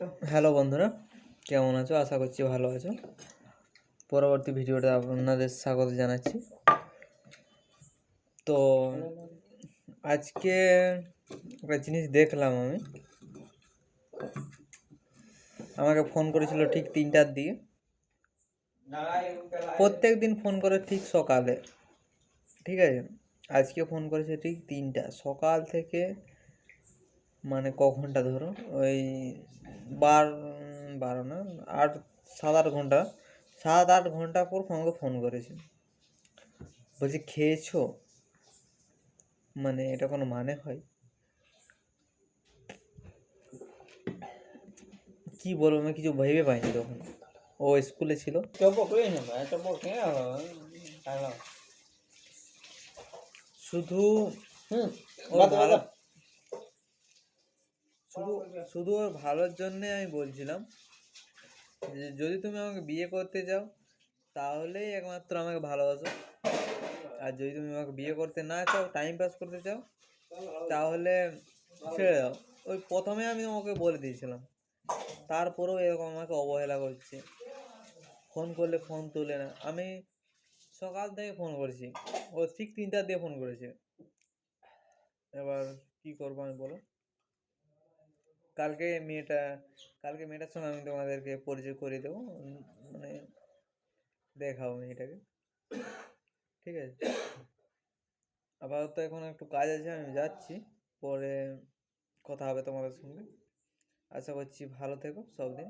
Hello বন্ধুরা, কেমন আছো? আশা করছি ভালো আছো। পরবর্তী ভিডিওটা আপনাদের স্বাগত জানাচ্ছি। তো আজকে একটা জিনিস দেখলাম, আমাকে ফোন করেছিল ঠিক 3টার দিকে। প্রত্যেক দিন ফোন করে ঠিক সকালে, ঠিক আছে। আজকে ফোন করেছে ঠিক 3টা সকাল থেকে, মানে ক ঘন্টা ধরো, ওই 12 না 8 7-8 ঘন্টা, 7-8 ঘন্টা পর আমাকে ফোন করেছে। বলছি খেয়েছো? মানে এটা কোনো মানে হয়? কি বলবো, আমি কিছু ভেবে পাইনি তখন। ও স্কুলে ছিল। শুধু ওর ভালো, শুধু শুধু ওর ভালোর জন্যে আমি বলছিলাম যে যদি তুমি আমাকে বিয়ে করতে চাও তাহলেই একমাত্র আমাকে ভালোবাসো, আর যদি তুমি আমাকে বিয়ে করতে না চাও, টাইম পাস করতে চাও, তাহলে ছেড়ে দাও। ওই প্রথমে আমি তোমাকে বলে দিয়েছিলাম, তারপরেও এরকম আমাকে অবহেলা করছে। ফোন করলে ফোন তোলে না। আমি সকাল থেকে ফোন করেছি, ও ঠিক 3টার দিয়ে ফোন করেছে। এবার কি করবো আমি, বলো? কালকে মেয়েটার সঙ্গে আমি তোমাদেরকে পরিচয় করিয়ে দেবো, মানে দেখাবো মেয়েটাকে, ঠিক আছে। আপাতত এখন একটু কাজ আছে, আমি যাচ্ছি, পরে কথা হবে তোমাদের সঙ্গে। আশা করছি ভালো থেকো সব দিন।